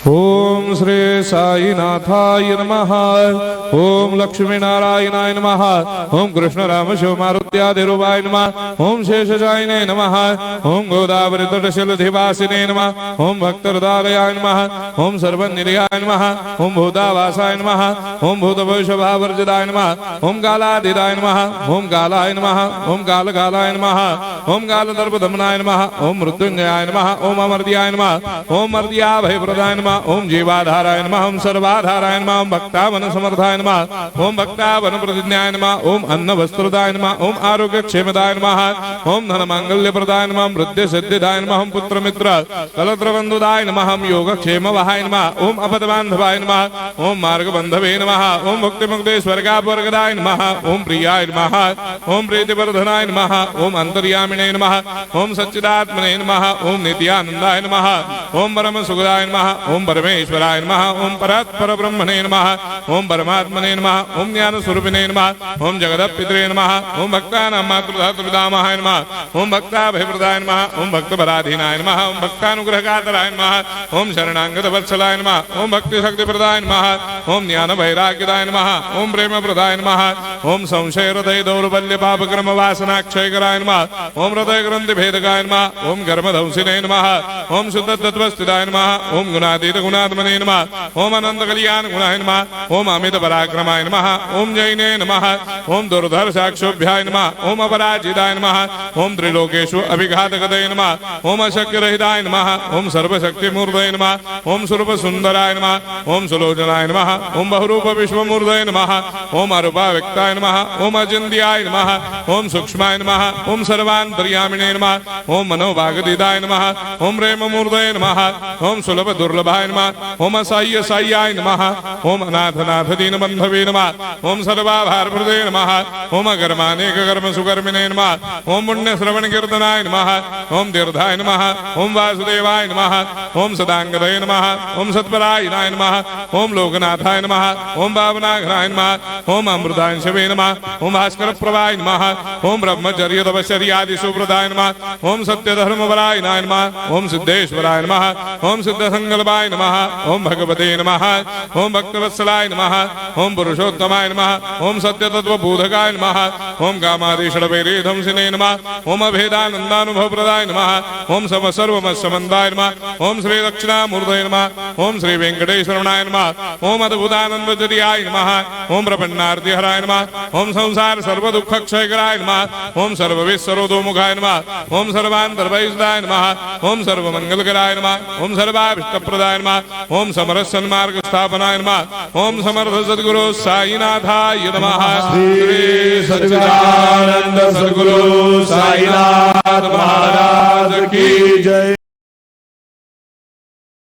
ओम श्री साईनाथाय नमः। ओम लक्ष्मी नारायणाय नमः। ओम कृष्ण राम शिव मारुत्यादिरूपाय नमः। ओम शेषशायिने नमः। ओम गोदावरी तटशिलधिवासिने नमः। ओम भक्तहृदयाय नमः। ओम सर्वनिर्याय नमः। ओम भूतावासाय नमः। ओम भूतभविष्यभावर्जिताय नमः। ओम कालातीताय नमः। ओम कालाय नमः। ओम कालकालाय नमः। ओम कालदर्पदमनाय नमः। ओम मृत्युंजयाय नमः। ओम अमर्त्याय नमः। ओम मर्त्याभयप्रदाय नमः। ओम जीवाधाराय नमः। ओम सर्वाधाराय नमः। ओम भक्तावन समर्थाय नमः। ओम भक्तावन प्रतिज्ञाय नमः। ओम अन्न वस्त्रदाय नमः। ओम आरोग्य क्षेमदाय नमः। ओम धन मांगल्य प्रदाय नमः। वृद्धि सिद्धिदाय नमः। ओम पुत्र मित्र कलत्र बंधुदाय नमः। ओम योग क्षेम वहाय नमः। ओम अपद बांधवाय नमः। ओम मार्ग बंधवे नमः। ओम मुक्ति मुक्ति स्वर्गापवर्गदाय नमः। ओम प्रियाय नमः। ओम प्रीतिवर्धनाय नमः। ओम अंतर्यामिने नमः। ओम सच्चिदात्मने नमः। ओम नित्यानंदाय नमः। ओम परम सुखदाय नमः। ओम परमेश्वराय नमः। ओम परात्पर ब्रह्मणे नमः। ओम परमात्मने नमः। ओम ज्ञान स्वरूपिणे नमः। ओम जगदपितरे नमः। ओम भक्तानां मातृधातुपितामहाय नमः। ओम भक्ताभयप्रदाय नमः। ओम भक्तपराधीनाय नमः। ओम भक्तानुग्रहकातराय नमः। ओम शरणागत वत्सलाय नमः। ओम भक्ति शक्तिप्रदाय नमः। ओम ज्ञान वैराग्यदाय नमः। ओम प्रेम प्रदाय नमः। ओम संशय हृदय दौर्बल्य पाप कर्म वासना क्षयकराय नमः। ओम हृदय ग्रंथि भेदकाय नमः। ओम कर्मधंसिने नमः। ओम शुद्ध तत्वस्थिताय नमः। ओम गुणातीत गुणात्मने नमः। ओम अनंत कल्याण गुणाय नमः। ओम अमित पराक्रमाय नमः। ओम जैने नमः। ओम दुर्धर्षाक्षोभ्याय नमः। ओम अपराजिताय नमः। ओम त्रिलोकेषु अभिघातगतये नमः। ओम अशक्यरहिताय नमः। ओम सर्वशक्तिमूर्तये नमः। ओम स्वरूप सुंदराय नमः। ओम सुलोचनाय नमः। ओम बहुरूप विश्वमूर्तये नमः। ओम अरूपाव्यक्ताय नमः। ओम अचिन्त्याय नमः। ओम सूक्ष्माय नमः। ओम सर्वान्तर्यामिने नमः। ओम मनोभागदिताय नमः। ओम प्रेममूर्तये नमः। ओम सुलभ दुर्लभाय नमः। ओम असाह्य साह्याय नमः। ओम अनाथनाथ दीनबन्धवे नमः। ओम सर्वाभारप्रदे नमः। ओम अकर्मानेक कर्म सुकर्मिणे नमः। ओम पुण्य श्रवण कीर्तनाय नमः। ओम तीर्थाय नमः। ओम वासुदेवाय नमः। ओम सदांगदये नमः। ओम सत्परायणाय नमः। ओम लोकनाथाय नमः। ओम भावनाघ्राय नमः। ओम अमृतांशवे नमः। ओम भास्कर प्रभाय नमः। ओम ब्रह्मचर्य तपश्चर्यादि सुप्रदाय नमः। ओम सत्यधर्मपरायणाय नमः। ओम सिद्धेश्वराय नमः। ओम सिद्ध संकल्पाय नमः। ओम भगवते नमः। ओम भक्तवत्सलाय नमः। ओम पुरुषोत्तमाय नमः। ओम सत्य तत्वबोधकाय नमः। ओम कामादिषडवैरेधंसिने नमः। ओम अभेदानंदानुभव प्रदाय नमः। ओम सर्वमस्समन्दाय नमः। ओम श्री दक्षिणामूर्तये नमः। ओम श्री वेंकटेश्वरनाय नमः। ओम अद्भुतानंदचर्याय नमः। ओम प्रपन्नार्तिहराय नमः। ओम संसार सर्व दुख क्षयकराय नमः। ओम सर्वविश्वरोधोमुखाय नमः। ओम सर्वान्तर्भयदाय नमः। ओम सर्वमंगलकराय नमः। ओम सर्वाभिष्टप्रदाय नमः। ओम समरस सन्मार्ग स्थापनाय नमः। ओम समर्थ सद्गुरु साईनाथाय नमः। श्री सच्चिदानंद सद्गुरु साईनाथ महाराज की जय।